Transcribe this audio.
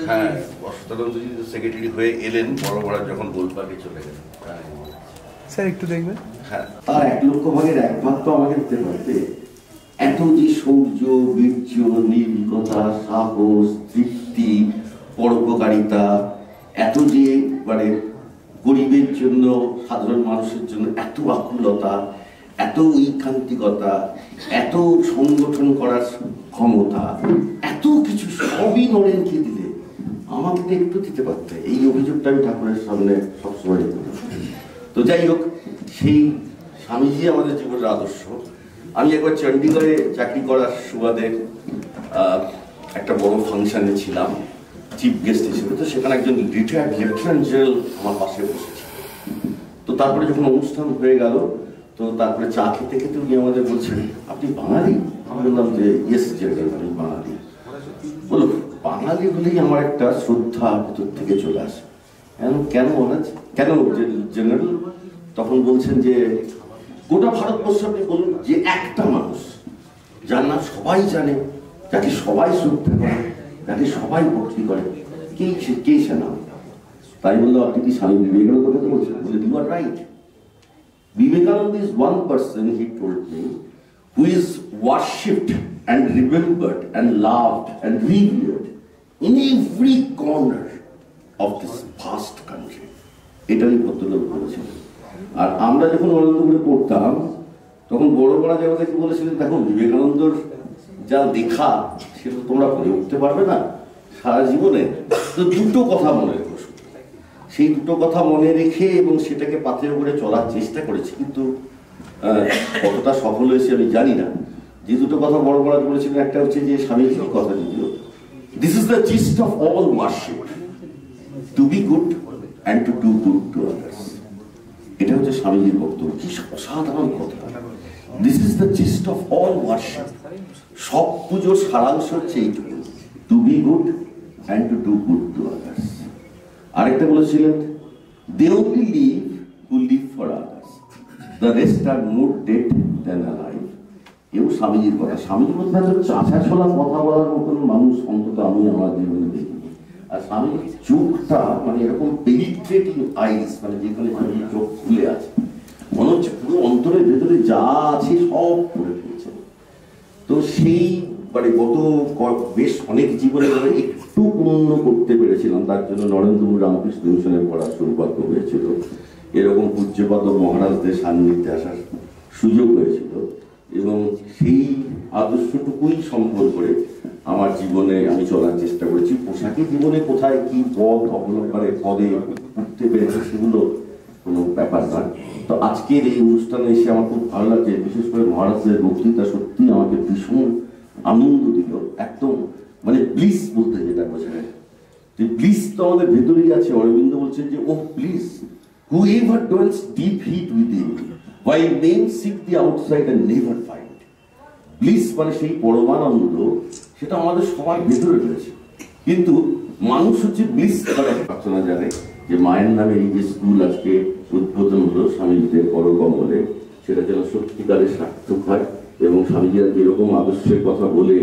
হ্যাঁ, বর্ষানন্দজি সেক্রেটারি হয়ে এলেন, বড় যখন গোলপার্কে চলে গেলেন। স্যার একটু দেখবেন। হ্যাঁ, আর 1 লক্ষ ভাগের 1 ভাগ তো আমাকে দিতে পারবে। এত যে শৌর্য, বীর্য, নির্ভীকতা, সাহস, তৃপ্তি, পরোপকারিতা, এত যে মানে গরিবের জন্য, সাধারণ মানুষের জন্য এত আকুলতা, এত ঐকান্তিকতা, এত সংগঠন করার ক্ষমতা, এত কিছু সবই নরেনকে দিলে আমাকে তো একটু দিতে পারতে। এই অভিযোগটা আমি ঠাকুরের সামনে সবসময় দিতে। তো যাই হোক, সেই স্বামীজি আমাদের জীবনের আদর্শ। আমি একবার চণ্ডীগড়ে চাকরি করার সুবাদে একটা বড় ফাংশনে ছিলাম চিফ গেস্ট হিসেবে। তো সেখানে একজন রিটায়ার্ড লেফটেন্যান্ট জেনারেল আমার পাশে বসেছে। তো তারপরে যখন অনুষ্ঠান হয়ে গেল, তো তারপরে চা খেতে খেতে উনি আমাদের বলছেন, আপনি বাঙালি? আমি বললাম যে ইয়েস জেনারেল, আমি বাঙালি। বলো, বাঙালি হলেই আমার একটা শ্রদ্ধা ভিতর থেকে চলে আসে। কেন কেন জেনারেল? তখন বলছেন যে গোটা ভারতবর্ষ আপনি বলুন যে একটা মানুষ যার নাম সবাই জানে, যাকে সবাই শ্রদ্ধা করে, যাকে সবাই ভক্তি করে, কে সে নাম? তাই বললো, আপনি কি স্বামী বিবেকানন্দ কথা বলছেন? বলে, you are right. Vivekananda is one person, he told me, who is worshipped and remembered and loved and revered in every corner of this vast country. এটাই ভদ্রলোক বলেছিলেন। আর আমরা যখন আনন্দপুরে পড়তাম, তখন বড়রা যে আমাদেরকে বলেছিলেন, দেখো বিবেকানন্দর যা লেখা সেটা তোমরা পড়ে উঠতে পারবে না সারা জীবনে, তো দুটো কথা মনে রেখো। সেই দুটো কথা মনে রেখে এবং সেটাকে পাথেয় করে চলার চেষ্টা করেছি, কিন্তু কতটা সফল হয়েছে আমি জানি না। যে দুটো কথা বড় বলেছিলেন, একটা হচ্ছে যে স্বামীজির কথা যদিও, this is the gist of all worship, to be good and to do good to others. এটা হচ্ছে স্বামীজির বক্তব্য। কি অসাধারণ কথা! This is the gist of all worship. সব পুজোর সারাংশ হচ্ছে এইটুকু, to be good and to do good to others. আরেকটা বলেছিলেন, they only live who live for others, the rest are more dead than alive. এও স্বামীজির কথা। স্বামীজির মধ্যে এত চাঁচা ছোলা কথা বলার মতন মানুষ অন্তত আমি আমার জীবনে দেখিনি। আর স্বামীর চোখটা মানে এরকম পেনিট্রেটিং আইস, মানে যেখানে স্বামীর চোখ খুলে আছে, মনে হচ্ছে পুরো অন্তরের ভেতরে যা আছে সব করে ফেলছে। তো সেই মানে গত বেশ অনেক জীবনে একটু পূর্ণ করতে পেরেছিলাম, তার জন্য নরেন্দ্রপুর রামকৃষ্ণ মিশনের পড়ার সৌভাগ্য হয়েছিল। এরকম পূজ্যপাদ মহারাজদের সান্নিধ্যে আসার সুযোগ হয়েছিল, এবং সেই আদর্শটুকুই সম্বল করে আমার জীবনে আমি চলার চেষ্টা করেছি। পোশাকি জীবনে কোথায় কি পদ অবলম্বনে পদে উঠতে পেরেছে সেগুলো কোনো ব্যাপার নয়। তো আজকের এই অনুষ্ঠানে এসে আমার খুব ভালো লাগছে, বিশেষ করে মহারাজদের বক্তৃতা সত্যি আমাকে ভীষণ আনন্দ দিল। একদম মানে ব্লিস বলতে যেটা বোঝায়, যে ব্লিস তো আমাদের ভেতরেই আছে। অরবিন্দ বলছেন যে, ও bliss whoever dwells deep heat within, while men seek the outside and never find. Bliss মানে সেই পরমানন্দ, সেটা আমাদের সবার ভেতরে রয়েছে, কিন্তু মানুষ হচ্ছে ব্লিস করে প্রার্থনা জানে যে মায়ের নামে এই যে স্কুল আজকে উদ্বোধন হলো স্বামীজিদের করকমলে, সেটা যেন সত্যিকারের সার্থক হয় এবং স্বামীজিরা এরকম আদর্শের কথা বলে